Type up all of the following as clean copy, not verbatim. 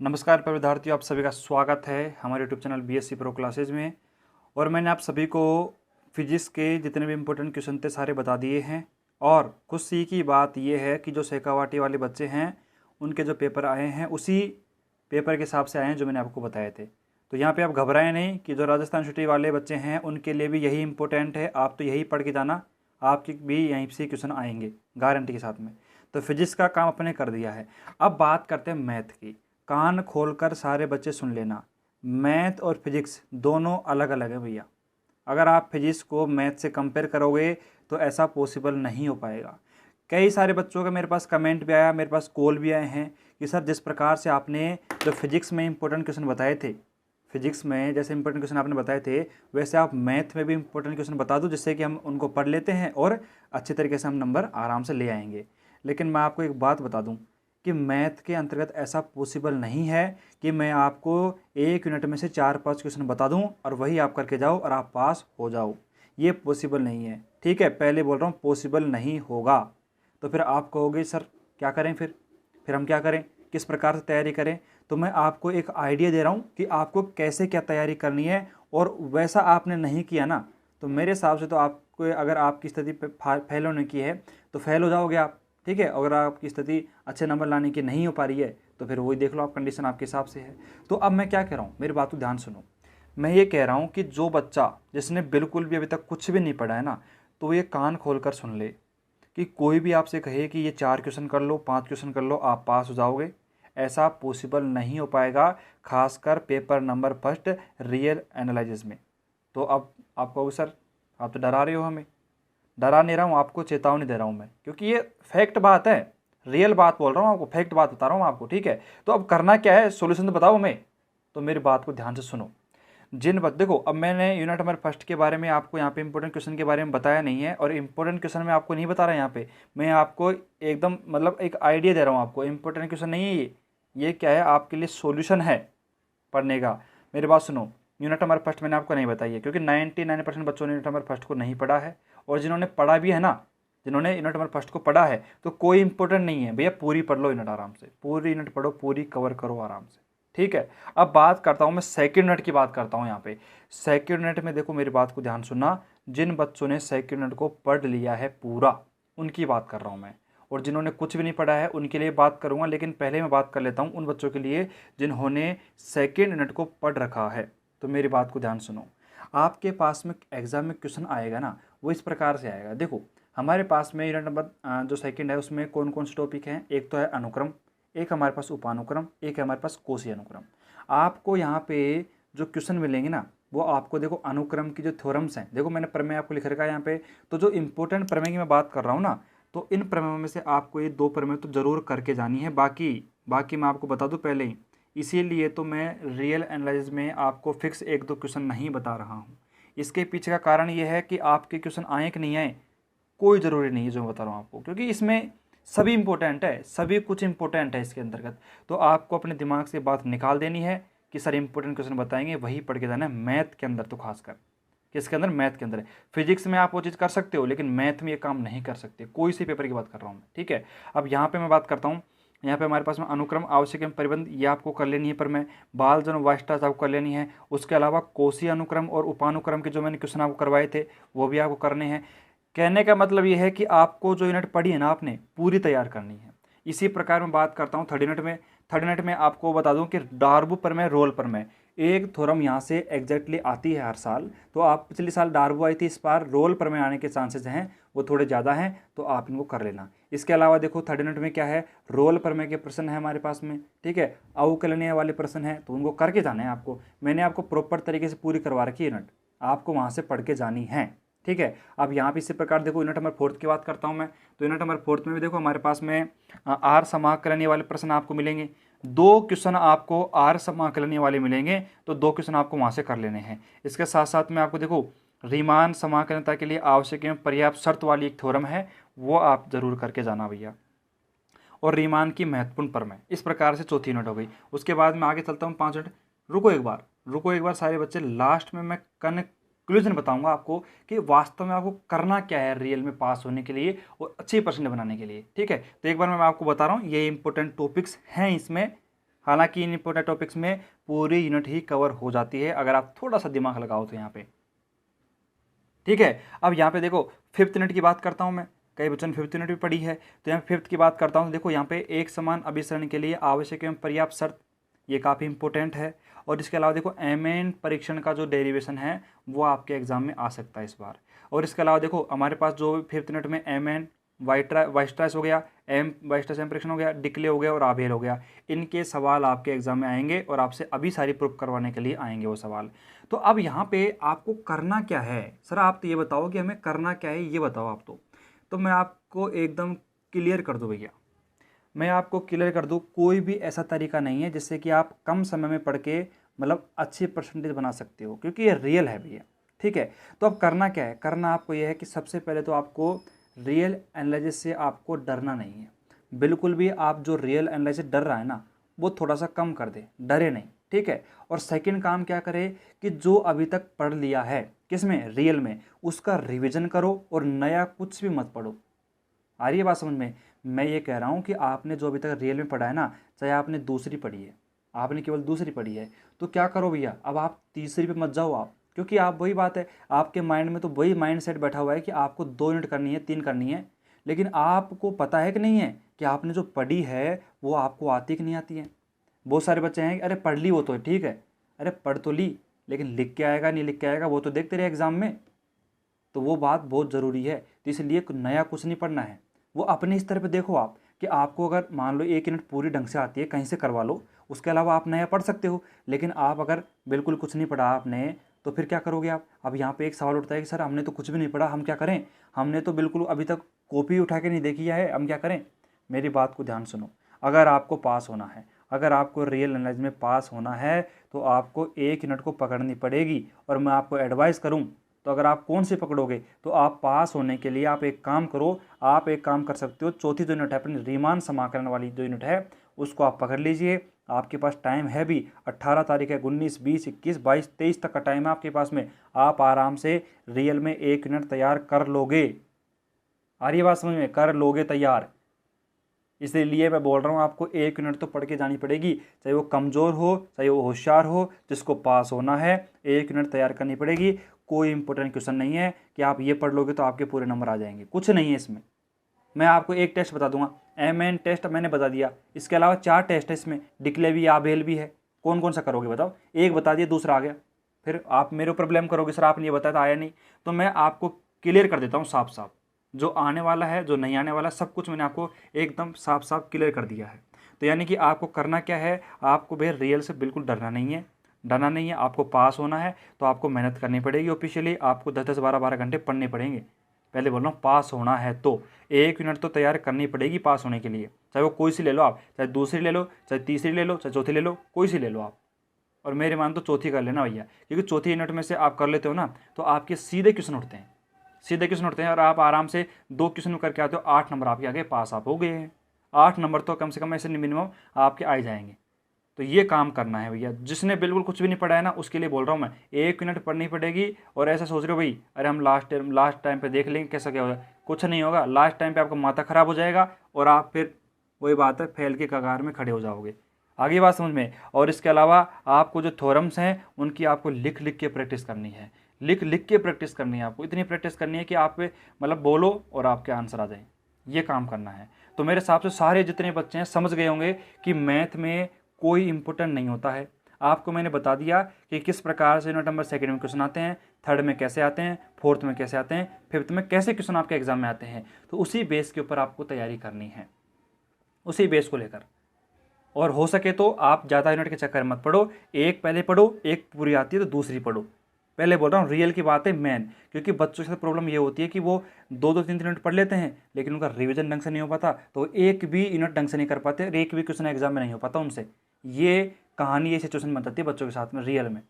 नमस्कार प्यारे विद्यार्थियों, आप सभी का स्वागत है हमारे YouTube channel BSc pro classes में। और मैंने आप सभी को फिजिक्स के जितने भी इम्पोर्टेंट क्वेश्चन थे सारे बता दिए हैं। और खुश सी की बात यह है कि जो शेखावाटी वाले बच्चे हैं उनके जो पेपर आए हैं उसी पेपर के हिसाब से आए हैं जो मैंने आपको बताए थे। तो यहाँ पे आप घबराएं नहीं कि जो राजस्थान यूनिवर्सिटी वाले बच्चे हैं उनके लिए भी यही इंपॉर्टेंट है। आप तो यही पढ़ के जाना, आपके भी यहीं से क्वेश्चन आएंगे गारंटी के साथ में। तो फिजिक्स का काम अपने कर दिया है। अब बात करते हैं मैथ की। कान खोलकर सारे बच्चे सुन लेना, मैथ और फिजिक्स दोनों अलग अलग है भैया। अगर आप फिजिक्स को मैथ से कंपेयर करोगे तो ऐसा पॉसिबल नहीं हो पाएगा। कई सारे बच्चों का मेरे पास कमेंट भी आया, मेरे पास कॉल भी आए हैं कि सर जिस प्रकार से आपने जो फिजिक्स में इंपॉर्टेंट क्वेश्चन बताए थे, फिजिक्स में जैसे इंपॉर्टेंट क्वेश्चन आपने बताए थे वैसे आप मैथ में भी इंपॉर्टेंट क्वेश्चन बता दो, जिससे कि हम उनको पढ़ लेते हैं और अच्छे तरीके से हम नंबर आराम से ले आएंगे। लेकिन मैं आपको एक बात बता दूं कि मैथ के अंतर्गत ऐसा पॉसिबल नहीं है कि मैं आपको एक यूनिट में से 4-5 क्वेश्चन बता दूं और वही आप करके जाओ और आप पास हो जाओ। ये पॉसिबल नहीं है, ठीक है। पहले बोल रहा हूँ पॉसिबल नहीं होगा। तो फिर आप कहोगे सर क्या करें, फिर हम क्या करें, किस प्रकार से तैयारी करें। तो मैं आपको एक आइडिया दे रहा हूँ कि आपको कैसे क्या तैयारी करनी है। और वैसा आपने नहीं किया ना तो मेरे हिसाब से तो आपको, अगर आपकी स्थिति फेल होने की है तो फेल हो जाओगे आप, ठीक है। अगर आपकी स्थिति अच्छे नंबर लाने की नहीं हो पा रही है तो फिर वही देख लो, आप कंडीशन आपके हिसाब से है। तो अब मैं क्या कह रहा हूँ, मेरी बात को ध्यान सुनो। मैं ये कह रहा हूँ कि जो बच्चा जिसने बिल्कुल भी अभी तक कुछ भी नहीं पढ़ा है ना, तो ये कान खोल कर सुन ले कि कोई भी आपसे कहे कि ये 4 क्वेश्चन कर लो, 5 क्वेश्चन कर लो, आप पास हो जाओगे, ऐसा पॉसिबल नहीं हो पाएगा। खासकर paper number first real analysis में। तो अब आप कहोगे सर आप तो डरा रहे हो हमें। डरा नहीं रहा हूँ, आपको चेतावनी दे रहा हूँ मैं, क्योंकि ये फैक्ट बात है, रियल बात बोल रहा हूँ आपको, फैक्ट बात बता रहा हूँ आपको, ठीक है। तो अब करना क्या है, सोल्यूशन तो बताओ हमें। तो मेरी बात को ध्यान से सुनो। देखो, अब मैंने यूनिट नंबर फर्स्ट के बारे में आपको यहाँ पे इंपॉर्टेंट क्वेश्चन के बारे में बताया नहीं है, और इंपॉर्टेंट क्वेश्चन मैं आपको नहीं बता रहा यहाँ पे। मैं आपको एकदम मतलब एक आइडिया दे रहा हूँ आपको, इंपॉर्टेंट क्वेश्चन नहीं है ये क्या है, आपके लिए सोल्यूशन है पढ़ने का। मेरी बात सुनो, यूनिट नंबर फर्स्ट मैंने आपको नहीं बताई है क्योंकि 99% बच्चों ने यूनिट नंबर फर्स्ट को नहीं पढ़ा है। और जिन्होंने पढ़ा भी है ना, जिन्होंने यूनिट नंबर फर्स्ट को पढ़ा है, तो कोई इंपॉर्टेंट नहीं है भैया, पूरी पढ़ लो यूनिट आराम से, पूरी यूनिट पढ़ो, पूरी कवर करो आराम से, ठीक है। अब बात करता हूँ मैं सेकंड यूनिट की, बात करता हूँ यहाँ पे। सेकंड यूनिट में देखो, मेरी बात को ध्यान सुनना। जिन बच्चों ने सेकंड यूनिट को पढ़ लिया है पूरा, उनकी बात कर रहा हूँ मैं। और जिन्होंने कुछ भी नहीं पढ़ा है उनके लिए बात करूँगा, लेकिन पहले मैं बात कर लेता हूँ उन बच्चों के लिए जिन्होंने सेकेंड यूनिट को पढ़ रखा है। तो मेरी बात को ध्यान सुनो। आपके पास में एग्जाम में क्वेश्चन आएगा ना, वो इस प्रकार से आएगा। देखो, हमारे पास में यूनिट नंबर जो सेकंड है उसमें कौन कौन से टॉपिक हैं। एक तो है अनुक्रम, एक हमारे पास उपानुक्रम, एक है हमारे पास कोशी अनुक्रम। आपको यहाँ पे जो क्वेश्चन मिलेंगे ना, वो आपको देखो अनुक्रम की जो थ्योरम्स हैं, देखो मैंने प्रमेय आपको लिख रखा है यहाँ पे। तो जो इंपॉर्टेंट प्रमेय की मैं बात कर रहा हूँ ना, तो इन प्रमेयों में से आपको ये 2 प्रमेय तो जरूर करके जानी है। बाकी मैं आपको बता दूँ पहले ही, इसीलिए तो मैं रियल एनालिसिस में आपको फिक्स 1-2 क्वेश्चन नहीं बता रहा हूँ। इसके पीछे का कारण ये है कि आपके क्वेश्चन आए कि नहीं आए कोई ज़रूरी नहीं है जो मैं बता रहा हूँ आपको, क्योंकि इसमें सभी इंपॉर्टेंट है, सभी कुछ इंपॉर्टेंट है इसके अंतर्गत। तो आपको अपने दिमाग से बात निकाल देनी है कि सर इंपॉर्टेंट क्वेश्चन बताएंगे, वही पढ़ के जाना है मैथ के अंदर। तो खासकर किसके अंदर, मैथ के अंदर। फिजिक्स में आप वो चीज़ कर सकते हो, लेकिन मैथ में ये काम नहीं कर सकते। कोई सी पेपर की बात कर रहा हूँ मैं, ठीक है। अब यहाँ पे मैं बात करता हूँ, यहाँ पे हमारे पास में अनुक्रम, आवश्यक एवं परिबंध, ये आपको कर लेनी है। पर मैं बाल जन वास्टाज आपको कर लेनी है। उसके अलावा कोशी अनुक्रम और उपानुक्रम के जो मैंने क्वेश्चन आपको करवाए थे वो भी आपको करने हैं। कहने का मतलब ये है कि आपको जो यूनिट पढ़ी है ना आपने, पूरी तैयार करनी है। इसी प्रकार मैं बात करता हूँ थर्ड यूनिट में। थर्ड यूनिट में आपको बता दूं कि डार्बो प्रमेय, रोल प्रमेय, एक थ्योरम यहाँ से एग्जैक्टली आती है हर साल। तो आप पिछले साल डार्बो आई थी, इस बार रोल प्रमेय आने के चांसेस हैं वो थोड़े ज़्यादा हैं, तो आप इनको कर लेना। इसके अलावा देखो थर्ड यूनिट में क्या है, रोल प्रमेय के प्रश्न है हमारे पास में, ठीक है। अवकलनीय वाले प्रश्न हैं तो उनको करके जाना है आपको। मैंने आपको प्रॉपर तरीके से पूरी करवा रखी है यूनिट, आपको वहाँ से पढ़ के जानी है, ठीक है। अब यहाँ पे इसी प्रकार देखो यूनिट नंबर फोर्थ की बात करता हूँ मैं। तो यूनिट नंबर फोर्थ में भी देखो हमारे पास में आर समाकलनीय वाले प्रश्न आपको मिलेंगे। 2 क्वेश्चन आपको आर समाकलनीय वाले मिलेंगे, तो 2 क्वेश्चन आपको वहाँ से कर लेने हैं। इसके साथ साथ में आपको देखो रीमान समाकलनता के लिए आवश्यक एवं पर्याप्त शर्त वाली एक थ्योरम है, वो आप जरूर करके जाना भैया। और रीमान की महत्वपूर्ण प्रमेय, इस प्रकार से चौथी यूनिट हो गई। उसके बाद मैं आगे चलता हूँ 5 यूनिट। रुको एक बार सारे बच्चे, लास्ट में मैं कंक्लूजन बताऊंगा आपको कि वास्तव में आपको करना क्या है रियल में पास होने के लिए और अच्छे परसेंट बनाने के लिए, ठीक है। तो एक बार मैं आपको बता रहा हूँ ये इंपॉर्टेंट टॉपिक्स हैं इसमें, हालांकि इन इंपॉर्टेंट टॉपिक्स में पूरी यूनिट ही कवर हो जाती है अगर आप थोड़ा सा दिमाग लगाओ तो यहाँ पे। ठीक है, अब यहाँ पे देखो फिफ्थ यूनिट की बात करता हूँ मैं, कई बच्चों ने फिफ्थ यूनिट भी पढ़ी है, तो यहाँ फिफ्थ की बात करता हूँ। देखो यहाँ पे एक समान अभिसरण के लिए आवश्यक एवं पर्याप्त शर्त, ये काफ़ी इंपॉर्टेंट है। और इसके अलावा देखो एमएन परीक्षण का जो डेरिवेशन है वो आपके एग्जाम में आ सकता है इस बार। और इसके अलावा देखो हमारे पास जो फिफ्थ यूनिट में एमएन वाइस्ट्राइस हो गया, एम वाइस्ट्राइस परीक्षण हो गया, डिक्ले हो गया और आबेल हो गया, इनके सवाल आपके एग्जाम में आएंगे और आपसे अभी सारी प्रूफ करवाने के लिए आएंगे वो सवाल। तो अब यहाँ पे आपको करना क्या है सर, आप तो ये बताओ कि हमें करना क्या है, ये बताओ आप। तो मैं आपको एकदम क्लियर कर दूँ भैया, मैं आपको क्लियर कर दूँ, कोई भी ऐसा तरीका नहीं है जिससे कि आप कम समय में पढ़ के मतलब अच्छी परसेंटेज बना सकते हो, क्योंकि ये रियल है भैया। ठीक है, तो अब करना क्या है, करना आपको ये है कि सबसे पहले तो आपको रियल एनालिसिस से आपको डरना नहीं है बिल्कुल भी। आप जो रियल एनालिसिस डर रहा है ना वो थोड़ा सा कम कर दे, डरे नहीं। ठीक है, और सेकंड काम क्या करे कि जो अभी तक पढ़ लिया है किसमें, रियल में, उसका रिवीजन करो और नया कुछ भी मत पढ़ो। आ रही है बात समझ में? मैं ये कह रहा हूँ कि आपने जो अभी तक रियल में पढ़ा है ना, चाहे आपने दूसरी पढ़ी है, आपने केवल दूसरी पढ़ी है, तो क्या करो भैया, अब आप तीसरी पे मत जाओ आप, क्योंकि आप वही बात है, आपके माइंड में तो वही माइंड सेट बैठा हुआ है कि आपको 2 यूनिट करनी है, 3 करनी है, लेकिन आपको पता है कि नहीं है कि आपने जो पढ़ी है वो आपको आती कि नहीं आती है। बहुत सारे बच्चे हैं कि अरे पढ़ ली वो तो ठीक है, अरे पढ़ तो ली लेकिन लिख के आएगा नहीं लिख के आएगा वो तो देखते रहे एग्जाम में। तो वो बात बहुत ज़रूरी है, तो इसलिए नया कुछ नहीं पढ़ना है, वो अपने स्तर पे देखो आप कि आपको अगर मान लो 1 यूनिट पूरी ढंग से आती है कहीं से करवा लो, उसके अलावा आप नया पढ़ सकते हो। लेकिन आप अगर बिल्कुल कुछ नहीं पढ़ा आपने तो फिर क्या करोगे आप। अब यहाँ पे एक सवाल उठता है कि सर हमने तो कुछ भी नहीं पढ़ा, हम क्या करें, हमने तो बिल्कुल अभी तक कॉपी उठा के नहीं देखी है, हम क्या करें। मेरी बात को ध्यान सुनो, अगर आपको पास होना है, अगर आपको रियल नॉलेज में पास होना है तो आपको 1 यूनिट को पकड़नी पड़ेगी। और मैं आपको एडवाइस करूँ तो अगर आप कौन सी पकड़ोगे, तो आप पास होने के लिए आप एक काम करो, आप एक काम कर सकते हो, चौथी जो यूनिट है अपनी रीमान समाकलन वाली जो यूनिट है उसको आप पकड़ लीजिए। आपके पास टाइम है भी, 18 तारीख है, 19, 20, 21, 22, 23 तक का टाइम है आपके पास में, आप आराम से रियल में 1 यूनिट तैयार कर लोगे। आ रही है बात समझ में, कर लोगे तैयार। इसीलिए मैं बोल रहा हूँ आपको 1 यूनिट तो पढ़ के जानी पड़ेगी, चाहे वो कमज़ोर हो चाहे वो होशियार हो, जिसको पास होना है 1 यूनिट तैयार करनी पड़ेगी। कोई इंपॉर्टेंट क्वेश्चन नहीं है कि आप ये पढ़ लोगे तो आपके पूरे नंबर आ जाएंगे, कुछ नहीं है इसमें। मैं आपको एक टेस्ट बता दूंगा, एमएन टेस्ट मैंने बता दिया, इसके अलावा 4 टेस्ट है इसमें, डिक्ले भी आबेल भी है, कौन कौन सा करोगे बताओ। एक बता दिया दूसरा आ गया, फिर आप मेरे ऊपर ब्लेम करोगे सर आपने ये बताया था आया नहीं। तो मैं आपको क्लियर कर देता हूँ साफ साफ, जो आने वाला है जो नहीं आने वाला सब कुछ मैंने आपको एकदम साफ साफ क्लियर कर दिया है। तो यानी कि आपको करना क्या है, आपको भाई रियल से बिल्कुल डरना नहीं है, डरना नहीं है। आपको पास होना है तो आपको मेहनत करनी पड़ेगी, ऑफिशियली आपको 10-10, 12-12 घंटे पढ़ने पड़ेंगे। पहले बोल रहा हूँ पास होना है तो 1 यूनिट तो तैयार करनी पड़ेगी पास होने के लिए, चाहे वो कोई सी ले लो आप, चाहे दूसरी ले लो, चाहे तीसरी ले लो, चाहे चौथी ले लो, कोई सी ले लो आप। और मेरे मान तो चौथी कर लेना भैया, क्योंकि चौथी यूनिट में से आप कर लेते हो ना तो आपके सीधे क्वेश्चन उठते हैं, सीधे क्वेश्चन उठते हैं और आप आराम से 2 क्वेश्चन करके आते हो, 8 नंबर आपके आगे पास आप हो गए हैं। 8 नंबर तो कम से कम ऐसे मिनिमम आपके आ जाएंगे। तो ये काम करना है भैया, जिसने बिल्कुल कुछ भी नहीं पढ़ा है ना उसके लिए बोल रहा हूँ मैं, 1 यूनिट पढ़नी पड़ेगी। और ऐसा सोच रहे हो भाई अरे हम लास्ट टाइम पे देख लेंगे कैसा क्या होगा, कुछ नहीं होगा। लास्ट टाइम पे आपका माथा खराब हो जाएगा और आप फिर वही बात है फेल के कगार में खड़े हो जाओगे। आगे बात समझ में। और इसके अलावा आपको जो थ्योरम्स हैं उनकी आपको लिख लिख के प्रैक्टिस करनी है, लिख लिख के प्रैक्टिस करनी है, आपको इतनी प्रैक्टिस करनी है कि आप मतलब बोलो और आपके आंसर आ जाए, ये काम करना है। तो मेरे हिसाब से सारे जितने बच्चे हैं समझ गए होंगे कि मैथ में कोई इंपॉर्टेंट नहीं होता है। आपको मैंने बता दिया कि किस प्रकार से यूनिट नंबर 2 में क्वेश्चन आते हैं, 3rd में कैसे आते हैं, 4th में कैसे आते हैं, 5th में कैसे क्वेश्चन आपके एग्जाम में आते हैं। तो उसी बेस के ऊपर आपको तैयारी करनी है, उसी बेस को लेकर। और हो सके तो आप ज़्यादा यूनिट के चक्कर मत पढ़ो, एक पहले पढ़ो, एक पूरी आती है तो दूसरी पढ़ो। पहले बोल रहा हूँ रियल की बात है मेन, क्योंकि बच्चों के साथ प्रॉब्लम ये होती है कि वो 2-2, 3-3 यूनिट पढ़ लेते हैं लेकिन उनका रिवीजन ढंग से नहीं हो पाता, तो एक भी यूनिट ढंग से नहीं कर पाते, एक भी क्वेश्चन एग्जाम में नहीं हो पाता उनसे। ये कहानी, ये सिचुएशन बन जाती है बच्चों के साथ में रियल में।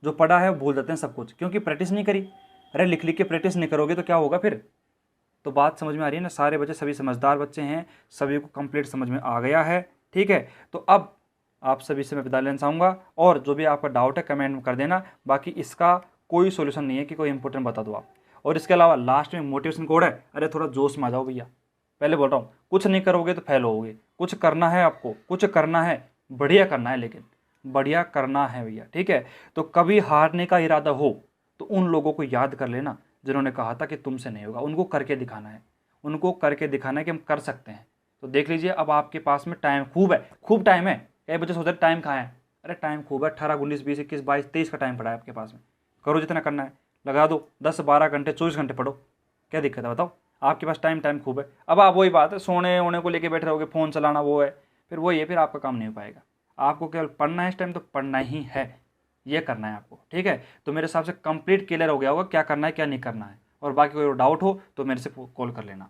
जो पढ़ा है वो भूल जाते हैं सब कुछ, क्योंकि प्रैक्टिस नहीं करी। अरे लिख लिख के प्रैक्टिस नहीं करोगे तो क्या होगा फिर। तो बात समझ में आ रही है ना, सारे बच्चे सभी समझदार बच्चे हैं, सभी को कंप्लीट समझ में आ गया है। ठीक है, तो अब आप सभी से मैं विदा लेना चाहूँगा, और जो भी आपका डाउट है कमेंट में कर देना। बाकी इसका कोई सोल्यूशन नहीं है कि कोई इंपॉर्टेंट बता दो आप। और इसके अलावा लास्ट में मोटिवेशन कोड है, अरे थोड़ा जोश में आ जाओ भैया। पहले बोल रहा हूँ कुछ नहीं करोगे तो फेल होगे, कुछ करना है आपको, कुछ करना है बढ़िया करना है, लेकिन बढ़िया करना है भैया, ठीक है। तो कभी हारने का इरादा हो तो उन लोगों को याद कर लेना जिन्होंने कहा था कि तुमसे नहीं होगा। उनको करके दिखाना है, उनको करके दिखाना है कि हम कर सकते हैं। तो देख लीजिए, अब आपके पास में टाइम खूब है, खूब टाइम है। कई बच्चे सोचते हैं टाइम कहाँ है, अरे टाइम खूब है, 18, 19, 20, 21, 22, 23 का टाइम पड़ा है आपके पास में। करो जितना करना है, लगा दो, 10, 12 घंटे, 24 घंटे पढ़ो, क्या दिक्कत है बताओ। आपके पास टाइम खूब है। अब आप वही बात है, सोने वोने को लेके बैठे रहोगे, फ़ोन चलाना वो है, फिर वही है, फिर आपका काम नहीं हो पाएगा। आपको केवल पढ़ना है, इस टाइम तो पढ़ना ही है, ये करना है आपको, ठीक है। तो मेरे हिसाब से कंप्लीट क्लियर हो गया होगा क्या करना है क्या नहीं करना है। और बाकी कोई डाउट हो तो मेरे से कॉल कर लेना।